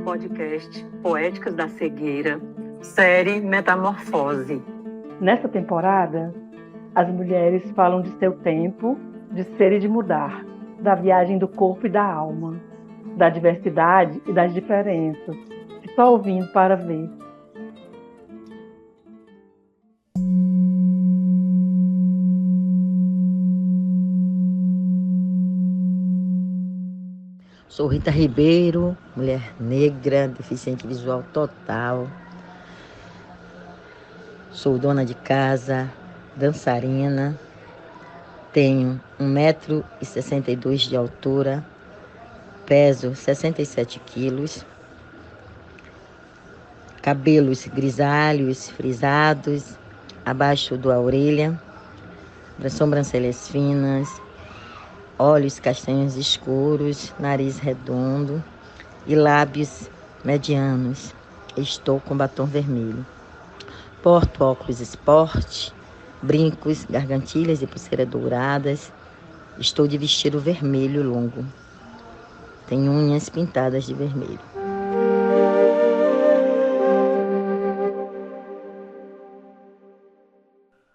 Podcast Poéticas da Cegueira, série Metamorfose. Nessa temporada, as mulheres falam de seu tempo, de ser e de mudar, da viagem do corpo e da alma, da diversidade e das diferenças, e só ouvindo para ver. Sou Rita Ribeiro, mulher negra, deficiente visual total. Sou dona de casa, dançarina. Tenho 1,62 m de altura, peso 67 quilos. Cabelos grisalhos, frisados, abaixo da orelha, sobrancelhas finas, olhos castanhos escuros, nariz redondo e lábios medianos. Estou com batom vermelho. Porto óculos esporte, brincos, gargantilhas e pulseiras douradas. Estou de vestido vermelho longo. Tenho unhas pintadas de vermelho.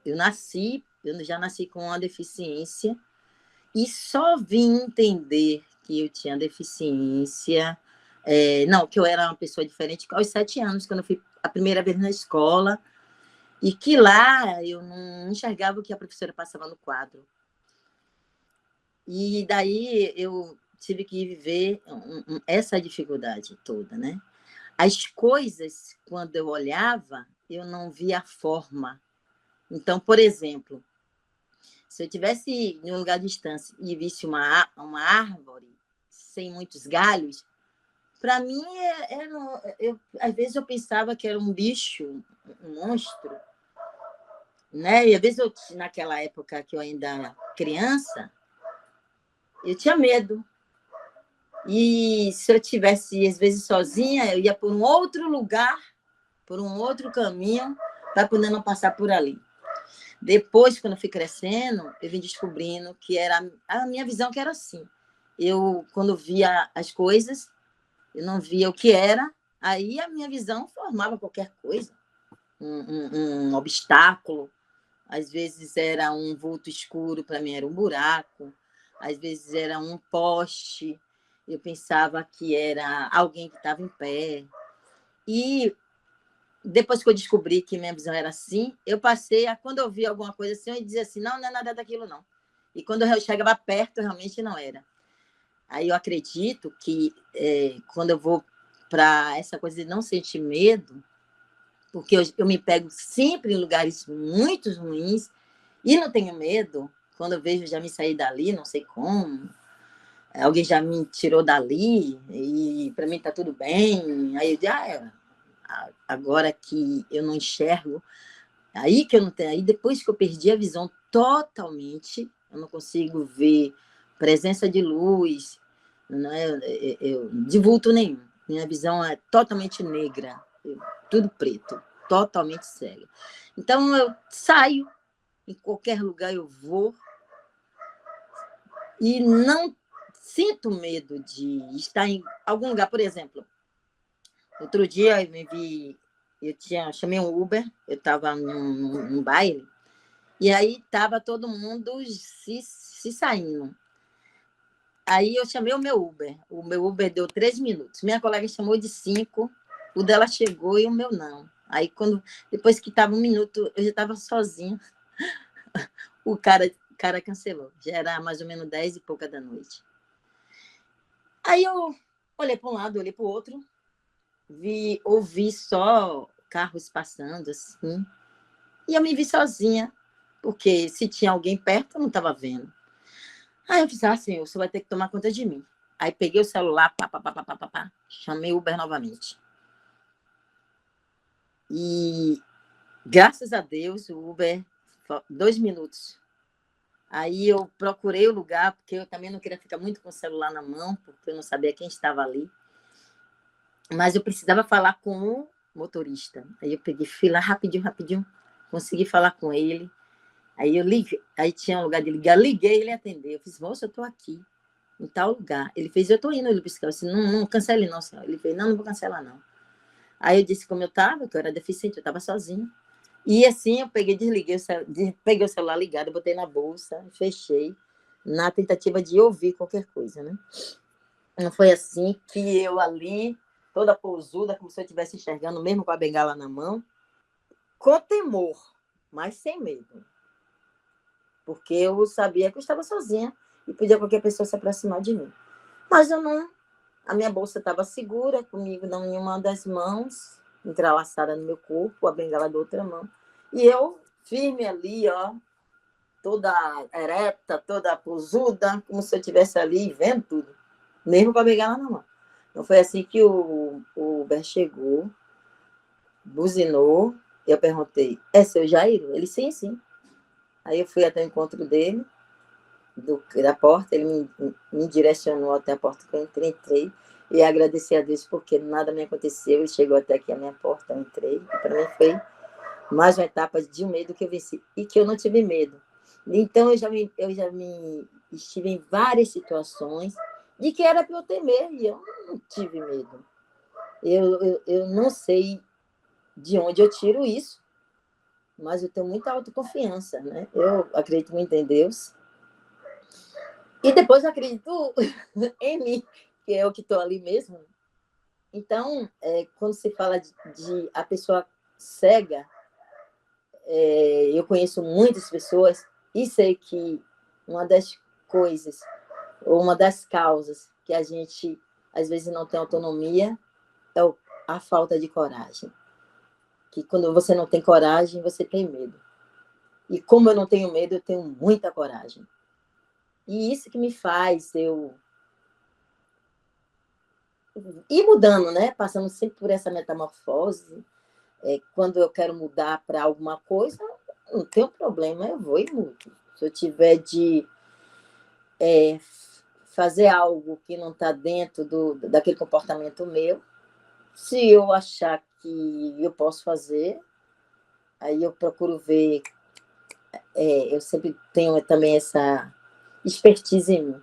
Eu já nasci com uma deficiência. E só vim entender que eu tinha deficiência, que eu era uma pessoa diferente aos 7 anos, quando eu fui a primeira vez na escola, e que lá eu não enxergava o que a professora passava no quadro. E daí eu tive que viver essa dificuldade toda, né? As coisas, quando eu olhava, eu não via a forma. Então, por exemplo, se eu estivesse em um lugar distante e visse uma árvore sem muitos galhos, para mim, às vezes eu pensava que era um bicho, um monstro, né? E às vezes, naquela época que eu ainda era criança, eu tinha medo. E se eu estivesse, às vezes, sozinha, eu ia por um outro lugar, por um outro caminho, para poder não passar por ali. Depois, quando eu fui crescendo, eu vim descobrindo que era a minha visão que era assim. Eu, quando via as coisas, eu não via o que era, aí a minha visão formava qualquer coisa. Um obstáculo, às vezes era um vulto escuro, para mim era um buraco, às vezes era um poste, eu pensava que era alguém que estava em pé. E depois que eu descobri que minha visão era assim, eu passei a, quando eu via alguma coisa assim, eu dizia assim, não é nada daquilo, não. E quando eu chegava perto, realmente não era. Aí eu acredito que quando eu vou para essa coisa de não sentir medo, porque eu me pego sempre em lugares muito ruins e não tenho medo, quando eu vejo já me sair dali, não sei como, alguém já me tirou dali e para mim está tudo bem, aí eu digo, agora que eu não enxergo, aí que eu não tenho, aí depois que eu perdi a visão totalmente, eu não consigo ver presença de luz, de vulto nenhum. Minha visão é totalmente negra, tudo preto, totalmente cega. Então eu saio, em qualquer lugar eu vou, e não sinto medo de estar em algum lugar, por exemplo. Outro dia chamei um Uber, eu estava num baile, e aí estava todo mundo se saindo. Aí eu chamei o meu Uber deu 3 minutos, minha colega chamou de 5, o dela chegou e o meu não. Aí depois que estava 1 minuto, eu já estava sozinha, o cara cancelou, já era mais ou menos 10 e pouca da noite. Aí eu olhei para um lado, olhei para o outro, ouvi só carros passando assim, e eu me vi sozinha, porque se tinha alguém perto, eu não estava vendo. Aí eu disse, senhor, você vai ter que tomar conta de mim. Aí peguei o celular, chamei o Uber novamente. E graças a Deus, o Uber, 2 minutos. Aí eu procurei o lugar, porque eu também não queria ficar muito com o celular na mão, porque eu não sabia quem estava ali. Mas eu precisava falar com o motorista. Aí eu fui lá rapidinho, consegui falar com ele. Aí eu liguei, aí tinha um lugar de ligar, liguei, ele atendeu. Eu fiz, moça, eu estou aqui. em tal lugar. Ele fez, eu estou indo, ele buscar. Eu disse, não, não cancele não, senhor. Ele fez, não, não vou cancelar não. Aí eu disse como eu estava, que eu era deficiente, eu estava sozinha. E assim eu peguei, desliguei, peguei o celular ligado, botei na bolsa, fechei, na tentativa de ouvir qualquer coisa, né? Não foi assim que eu ali, toda pousuda, como se eu estivesse enxergando, mesmo com a bengala na mão, com temor, mas sem medo. Porque eu sabia que eu estava sozinha e podia qualquer pessoa se aproximar de mim. Mas eu não. A minha bolsa estava segura comigo, não em uma das mãos, entrelaçada no meu corpo, a bengala da outra mão. E eu, firme ali, ó, toda ereta, toda posuda, como se eu estivesse ali vendo tudo, mesmo com a bengala na mão. Então foi assim que o Uber chegou, buzinou, eu perguntei, é seu Jairo? Ele, sim, sim. Aí eu fui até o encontro dele, da porta, ele me direcionou até a porta que eu entrei, e agradeci a Deus porque nada me aconteceu, ele chegou até aqui a minha porta, eu entrei, e para mim foi mais uma etapa de um medo que eu venci, e que eu não tive medo. Então, eu já me estive em várias situações de que era para eu temer, e eu não tive medo. Eu não sei de onde eu tiro isso, mas eu tenho muita autoconfiança, né? Eu acredito muito em Deus, e depois eu acredito em mim, que é o que estou ali mesmo. Então, quando se fala de a pessoa cega, eu conheço muitas pessoas e sei que uma das coisas, ou uma das causas que a gente, às vezes, não tem autonomia é a falta de coragem. Que quando você não tem coragem, você tem medo. E como eu não tenho medo, eu tenho muita coragem. E isso que me faz eu ir mudando, né? Passando sempre por essa metamorfose. Quando eu quero mudar para alguma coisa, não tem problema, eu vou e mudo. Se eu tiver de fazer algo que não está dentro daquele comportamento meu, se eu achar que eu posso fazer, aí eu procuro ver. Eu sempre tenho também essa expertise em mim.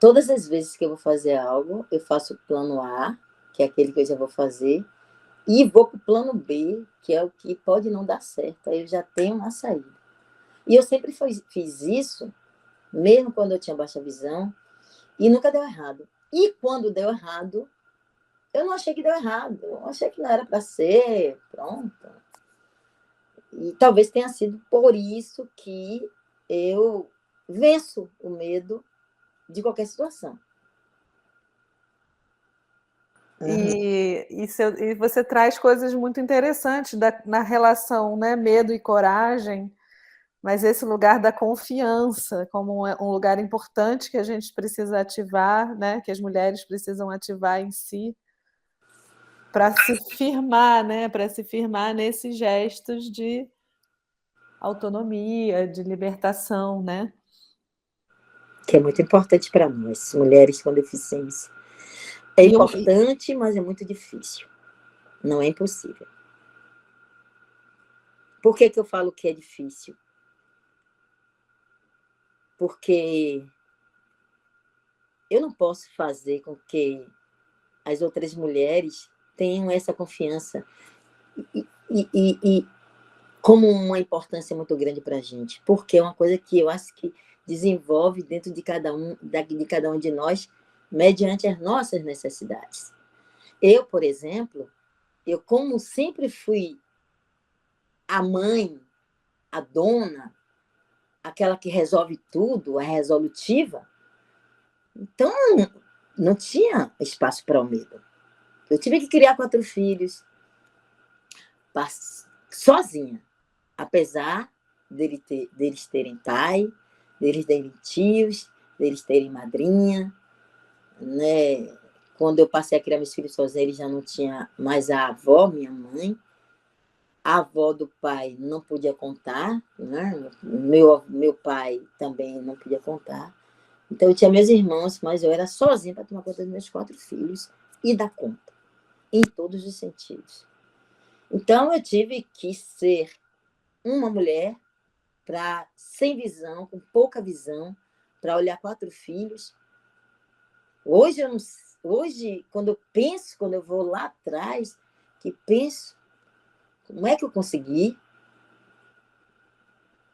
Todas as vezes que eu vou fazer algo, eu faço o plano A, que é aquele que eu já vou fazer, e vou para o plano B, que é o que pode não dar certo. Aí eu já tenho uma saída. E eu sempre fiz isso, mesmo quando eu tinha baixa visão, e nunca deu errado. E quando deu errado, eu não achei que deu errado. Eu achei que não era para ser, pronto. E talvez tenha sido por isso que eu venço o medo de qualquer situação. E você traz coisas muito interessantes na relação, né? Medo e coragem, mas esse lugar da confiança como um lugar importante que a gente precisa ativar, né? Que as mulheres precisam ativar em si para se firmar, né? Para se firmar nesses gestos de autonomia, de libertação, né? Que é muito importante para nós, mulheres com deficiência. É importante, mas é muito difícil. Não é impossível. Por que eu falo que é difícil? Porque eu não posso fazer com que as outras mulheres tenham essa confiança e como uma importância muito grande para a gente, porque é uma coisa que eu acho que desenvolve dentro de cada um de nós, mediante as nossas necessidades. Eu, por exemplo, como sempre fui a mãe, a dona, aquela que resolve tudo, a resolutiva, então não tinha espaço para o medo. Eu tive que criar 4 filhos sozinha, apesar deles terem pai, deles terem tios, deles terem madrinha, né? Quando eu passei a criar meus filhos sozinha, ele já não tinha mais a avó, minha mãe. A avó do pai não podia contar, né? Meu pai também não podia contar. Então, eu tinha meus irmãos, mas eu era sozinha para tomar conta dos meus 4 filhos e dar conta, em todos os sentidos. Então, eu tive que ser uma mulher sem visão, com pouca visão, para olhar 4 filhos Hoje, quando eu penso, quando eu vou lá atrás, que penso, como é que eu consegui?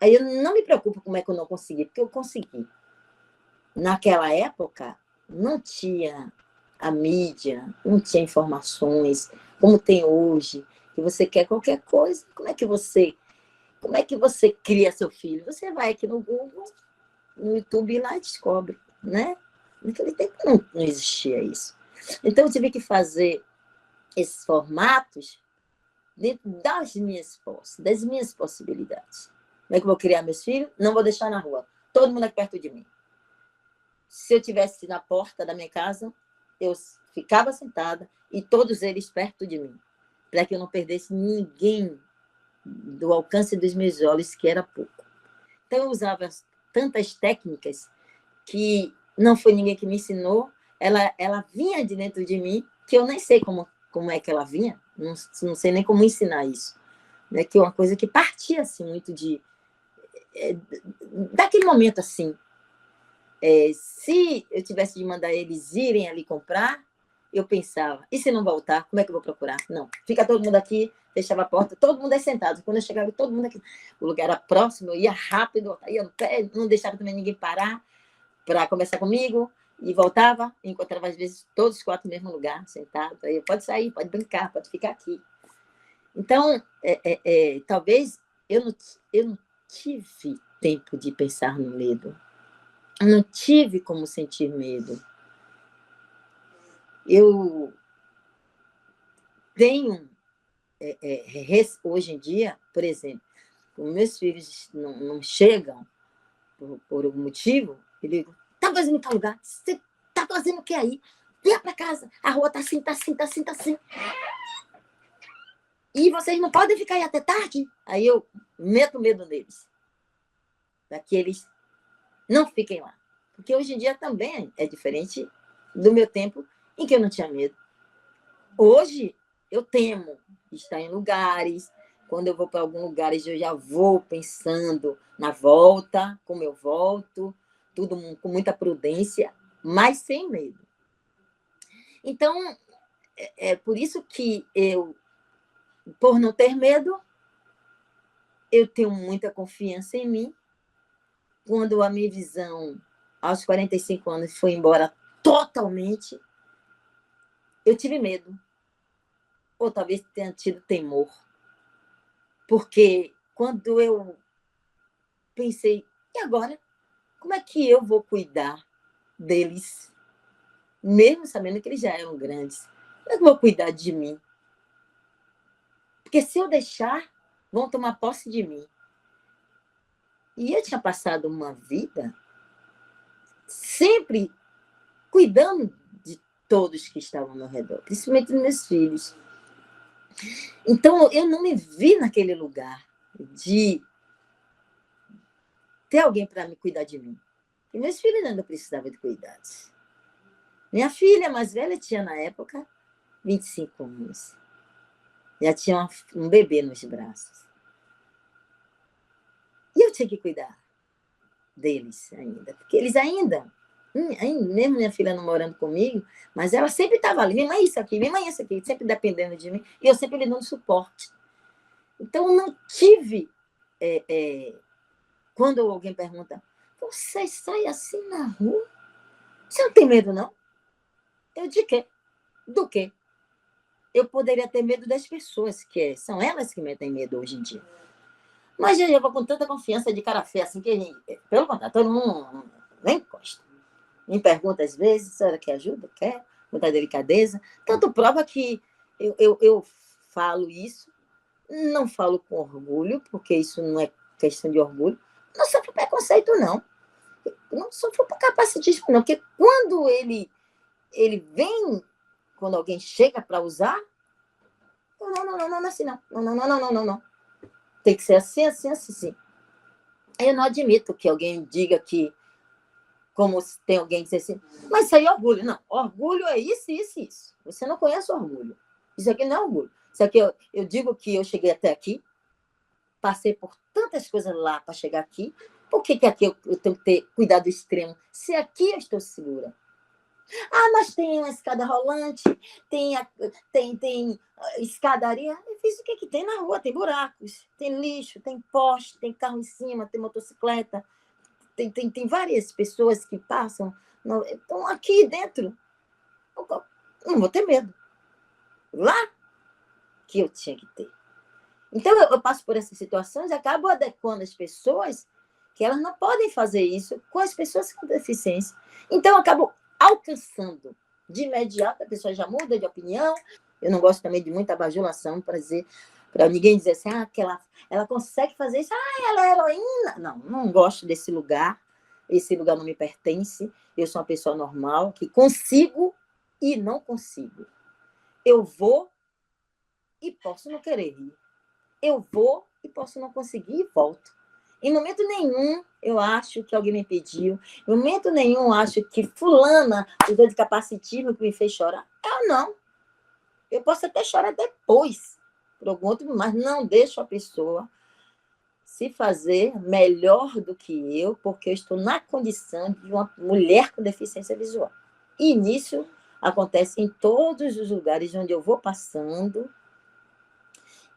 Aí eu não me preocupo como é que eu não consegui, porque eu consegui. Naquela época, não tinha a mídia, não tinha informações, como tem hoje, que você quer qualquer coisa, como é que você cria seu filho? Você vai aqui no Google, no YouTube e lá descobre, né? Naquele tempo não existia isso. Então, eu tive que fazer esses formatos dentro das minhas possibilidades. Como é que eu vou criar meus filhos? Não vou deixar na rua. Todo mundo aqui perto de mim. Se eu estivesse na porta da minha casa, eu ficava sentada e todos eles perto de mim, para que eu não perdesse ninguém do alcance dos meus olhos, que era pouco. Então, eu usava tantas técnicas que não foi ninguém que me ensinou, ela vinha de dentro de mim, que eu nem sei como é que ela vinha, não sei nem como ensinar isso. Né? Que é uma coisa que partia assim, muito daquele momento assim. Se eu tivesse de mandar eles irem ali comprar, eu pensava, e se não voltar, como é que eu vou procurar? Não, fica todo mundo aqui, fechava a porta, todo mundo aí sentado. Quando eu chegava, todo mundo aqui. O lugar era próximo, eu ia rápido, ia no pé, não deixava também ninguém parar para conversar comigo, e voltava, encontrava às vezes todos os 4 no mesmo lugar, sentados. Aí pode sair, pode brincar, pode ficar aqui. Então, talvez eu não tive tempo de pensar no medo. Eu não tive como sentir medo. Eu tenho, hoje em dia, por exemplo, os meus filhos não chegam por algum motivo, eu digo, tá fazendo em tal lugar? Você tá fazendo o que aí? Venha para casa, a rua tá assim, tá assim, tá assim, tá assim. E vocês não podem ficar aí até tarde? Aí eu meto medo neles, para que eles não fiquem lá. Porque hoje em dia também é diferente do meu tempo em que eu não tinha medo. Hoje eu temo estar em lugares, quando eu vou para alguns lugares eu já vou pensando na volta, como eu volto, tudo com muita prudência, mas sem medo. Então, é por isso que eu, por não ter medo, eu tenho muita confiança em mim. Quando a minha visão, aos 45 anos, foi embora totalmente, eu tive medo. Ou talvez tenha tido temor. Porque quando eu pensei, e agora? Como é que eu vou cuidar deles? Mesmo sabendo que eles já eram grandes. Como é que eu vou cuidar de mim? Porque se eu deixar, vão tomar posse de mim. E eu tinha passado uma vida sempre cuidando de todos que estavam ao meu redor, principalmente dos meus filhos. Então, eu não me vi naquele lugar de ter alguém para me cuidar de mim. E meus filhos ainda precisavam de cuidados. Minha filha mais velha tinha, na época, 25 anos. Já tinha um bebê nos braços. E eu tinha que cuidar deles ainda. Porque eles ainda mesmo minha filha não morando comigo, mas ela sempre estava ali, minha mãe isso aqui, minha mãe isso aqui, sempre dependendo de mim, e eu sempre lhe dando suporte. Então, eu não tive... quando alguém pergunta, você sai assim na rua? Você não tem medo, não? Eu de quê? Do quê? Eu poderia ter medo das pessoas, que são elas que me têm medo hoje em dia. Mas eu vou com tanta confiança de cara feia, assim, que, pelo contrário, todo mundo nem encosta. Me pergunta às vezes, a senhora quer ajuda? Quer? Muita delicadeza. Tanto prova que eu falo isso, não falo com orgulho, porque isso não é questão de orgulho. Não sofro preconceito, não. Não sofro por capacitismo, não. Porque quando ele vem, quando alguém chega para usar, não, assim não. Não. Tem que ser assim, assim, assim, sim. Eu não admito que alguém diga que, como se tem alguém que diz assim, mas isso aí é orgulho. Não, orgulho é isso, isso, isso. Você não conhece orgulho. Isso aqui não é orgulho. Isso aqui eu digo que eu cheguei até aqui, passei por tantas coisas lá para chegar aqui, por que aqui eu tenho que ter cuidado extremo? Se aqui eu estou segura. Ah, mas tem uma escada rolante, tem escadaria. Eu fiz o que tem na rua? Tem buracos, tem lixo, tem poste, tem carro em cima, tem motocicleta, tem várias pessoas que passam. Então, aqui dentro, eu não vou ter medo. Lá que eu tinha que ter. Então, eu passo por essas situações e acabo adequando as pessoas que elas não podem fazer isso com as pessoas com deficiência. Então, eu acabo alcançando de imediato, a pessoa já muda de opinião. Eu não gosto também de muita bajulação para ninguém dizer assim, que ela consegue fazer isso, ela é heroína. Não, não gosto desse lugar. Esse lugar não me pertence. Eu sou uma pessoa normal que consigo e não consigo. Eu vou e posso não querer ir. Eu vou e posso não conseguir e volto. Em momento nenhum eu acho que alguém me pediu. Em momento nenhum eu acho que fulana usou de capacitismo que me fez chorar. Eu não. Eu posso até chorar depois, por algum outro, mas não deixo a pessoa se fazer melhor do que eu, porque eu estou na condição de uma mulher com deficiência visual. E nisso acontece em todos os lugares onde eu vou passando.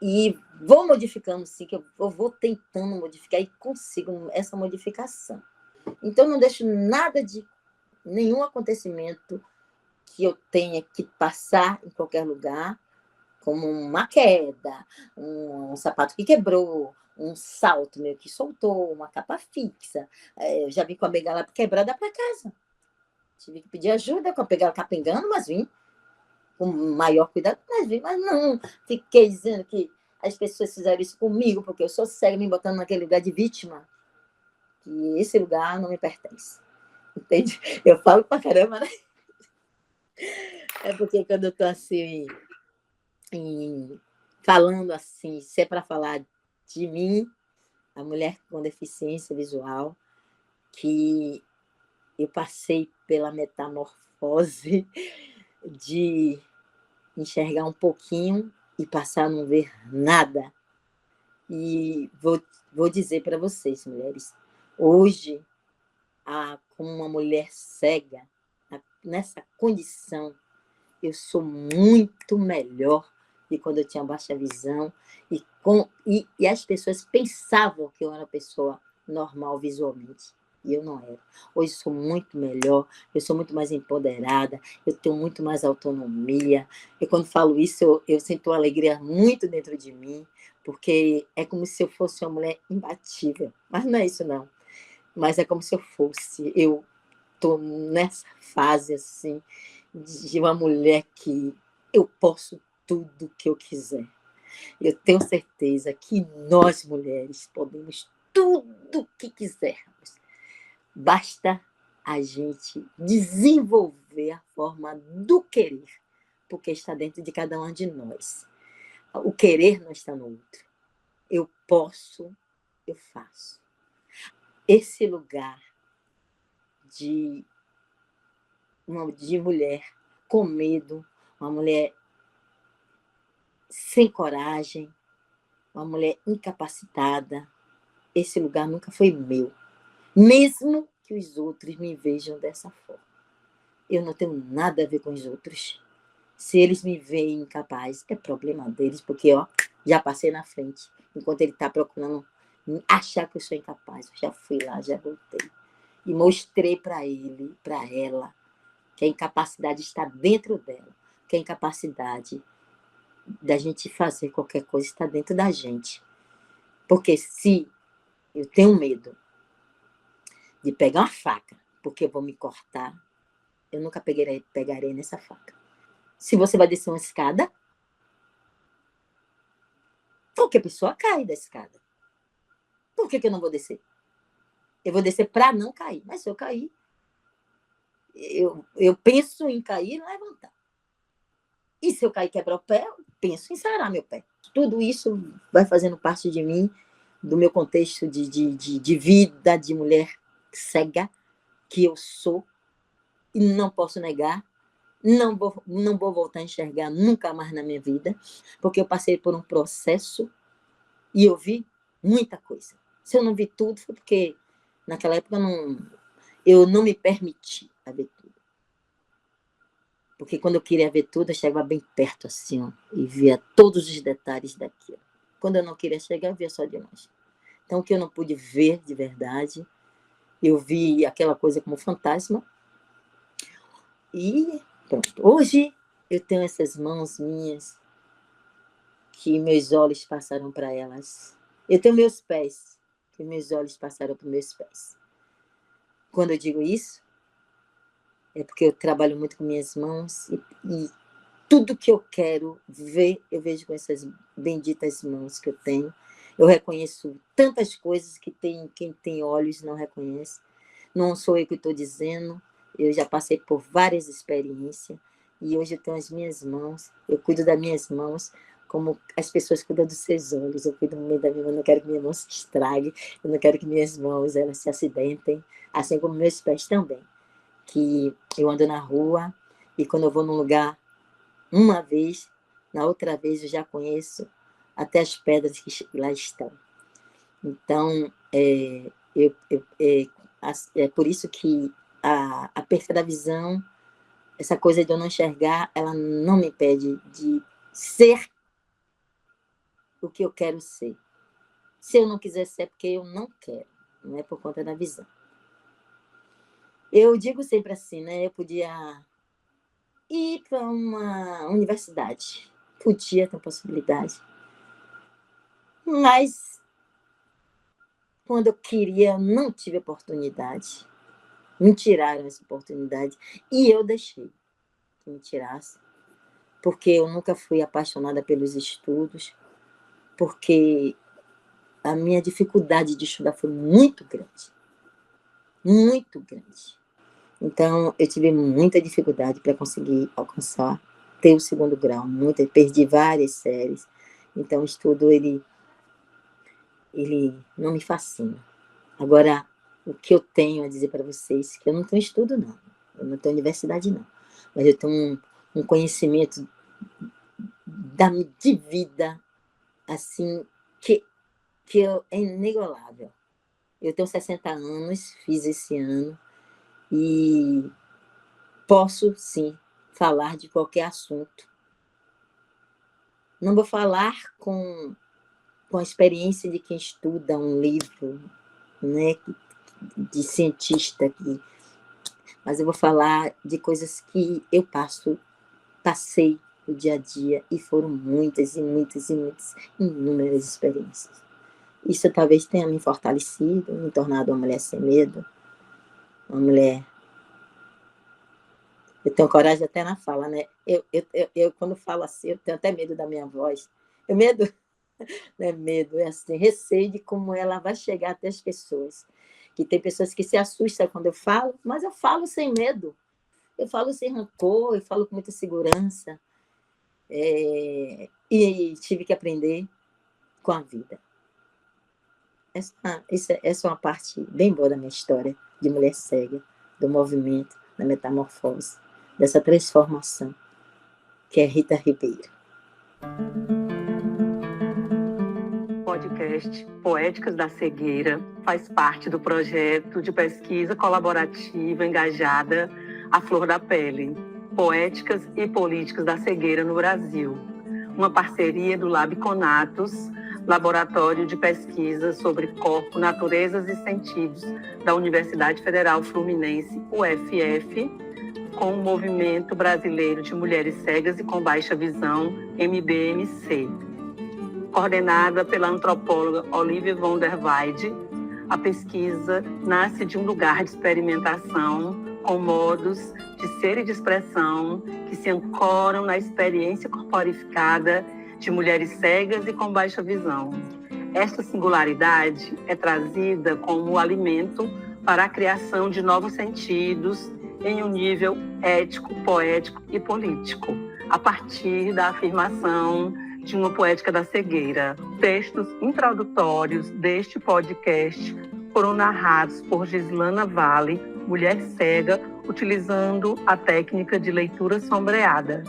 E vou modificando, sim, que eu vou tentando modificar e consigo essa modificação. Então, não deixo nada de nenhum acontecimento que eu tenha que passar em qualquer lugar, como uma queda, um sapato que quebrou, um salto meu que soltou, uma capa fixa. Eu já vim com a bengala quebrada para casa. Tive que pedir ajuda com a bengala capengando, mas vim com maior cuidado, mas não fiquei dizendo que as pessoas fizeram isso comigo, porque eu sou cega, me botando naquele lugar de vítima, que esse lugar não me pertence. Entende? Eu falo pra caramba, né? É porque quando eu tô assim, falando assim, se é para falar de mim, a mulher com deficiência visual, que eu passei pela metamorfose de enxergar um pouquinho e passar a não ver nada. E vou dizer para vocês, mulheres, hoje, como uma mulher cega, nessa condição, eu sou muito melhor de quando eu tinha baixa visão e as pessoas pensavam que eu era uma pessoa normal visualmente. E eu não era. Hoje sou muito melhor, eu sou muito mais empoderada, eu tenho muito mais autonomia. E quando falo isso, eu sinto uma alegria muito dentro de mim, porque é como se eu fosse uma mulher imbatível. Mas não é isso, não. Mas é como se eu fosse. Eu estou nessa fase, assim, de uma mulher que eu posso tudo que eu quiser. Eu tenho certeza que nós, mulheres, podemos tudo que quisermos. Basta a gente desenvolver a forma do querer, porque está dentro de cada um de nós. O querer não está no outro. Eu posso, eu faço. Esse lugar de mulher com medo, uma mulher sem coragem, uma mulher incapacitada, esse lugar nunca foi meu. Mesmo que os outros me vejam dessa forma. Eu não tenho nada a ver com os outros. Se eles me veem incapaz, é problema deles, porque já passei na frente. Enquanto ele está procurando achar que eu sou incapaz, eu já fui lá, já voltei. E mostrei para ele, para ela, que a incapacidade está dentro dela, que a incapacidade da gente fazer qualquer coisa está dentro da gente. Porque se eu tenho medo de pegar uma faca, porque eu vou me cortar, eu nunca pegarei nessa faca. Se você vai descer uma escada, qualquer pessoa cai da escada. Por que eu não vou descer? Eu vou descer para não cair. Mas se eu cair, eu penso em cair e levantar. E se eu cair e quebrar o pé, eu penso em sarar meu pé. Tudo isso vai fazendo parte de mim, do meu contexto de vida, de mulher cega, que eu sou, e não posso negar. Não vou voltar a enxergar nunca mais na minha vida, porque eu passei por um processo e eu vi muita coisa. Se eu não vi tudo, foi porque naquela época eu não me permiti a ver tudo. Porque quando eu queria ver tudo, eu chegava bem perto assim, ó, e via todos os detalhes daquilo. Quando eu não queria chegar, eu via só de longe. Então, o que eu não pude ver de verdade, eu vi aquela coisa como fantasma. E pronto. Hoje eu tenho essas mãos minhas que meus olhos passaram para elas. Eu tenho meus pés, que meus olhos passaram para meus pés. Quando eu digo isso, é porque eu trabalho muito com minhas mãos e tudo que eu quero ver, eu vejo com essas benditas mãos que eu tenho. Eu reconheço tantas coisas que quem tem olhos não reconhece. Não sou eu que estou dizendo, eu já passei por várias experiências e hoje eu tenho as minhas mãos, eu cuido das minhas mãos como as pessoas cuidam dos seus olhos. Eu cuido muito da minha mão, eu não quero que minha mão se estrague, eu não quero que minhas mãos elas se acidentem, assim como meus pés também. Que eu ando na rua e quando eu vou num lugar uma vez, na outra vez eu já conheço até as pedras que lá estão. Então, é por isso que a perca da visão, essa coisa de eu não enxergar, ela não me impede de ser o que eu quero ser. Se eu não quiser ser, é porque eu não quero, não é por conta da visão. Eu digo sempre assim, né? Eu podia ir para uma universidade, podia ter possibilidade, mas quando eu queria, eu não tive oportunidade. Me tiraram essa oportunidade e eu deixei que me tirasse, porque eu nunca fui apaixonada pelos estudos, porque a minha dificuldade de estudar foi muito grande. Muito grande. Então, eu tive muita dificuldade para conseguir alcançar, ter o segundo grau. Perdi várias séries. Então, o estudo, ele não me fascina. Agora, o que eu tenho a dizer para vocês, que eu não tenho estudo, não. Eu não tenho universidade, não. Mas eu tenho um conhecimento de vida, assim, que é inigualável. Eu tenho 60 anos, fiz esse ano, e posso, sim, falar de qualquer assunto. Não vou falar com a experiência de quem estuda um livro, né, de cientista, mas eu vou falar de coisas que eu passei o dia a dia, e foram muitas e muitas e muitas, inúmeras experiências. Isso talvez tenha me fortalecido, me tornado uma mulher sem medo, uma mulher... Eu tenho coragem até na fala, né? Eu quando falo assim, eu tenho até medo da minha voz. Medo, não é medo, é assim, receio de como ela vai chegar até as pessoas. Que tem pessoas que se assustam quando eu falo, mas eu falo sem medo. Eu falo sem rancor, eu falo com muita segurança. E tive que aprender com a vida. Essa é uma parte bem boa da minha história de mulher cega, do movimento, da metamorfose, dessa transformação, que é Rita Ribeiro. O podcast Poéticas da Cegueira faz parte do projeto de pesquisa colaborativa engajada A Flor da Pele, Poéticas e Políticas da Cegueira no Brasil, uma parceria do Lab Conatus, Laboratório de Pesquisa sobre Corpo, Naturezas e Sentidos da Universidade Federal Fluminense, UFF, com o Movimento Brasileiro de Mulheres Cegas e com Baixa Visão, MBMC. Coordenada pela antropóloga Olivia von der Weide, a pesquisa nasce de um lugar de experimentação com modos de ser e de expressão que se ancoram na experiência corporificada de mulheres cegas e com baixa visão. Esta singularidade é trazida como alimento para a criação de novos sentidos em um nível ético, poético e político, a partir da afirmação de uma poética da cegueira. Textos introdutórios deste podcast foram narrados por Gislana Vale, mulher cega, utilizando a técnica de leitura sombreada.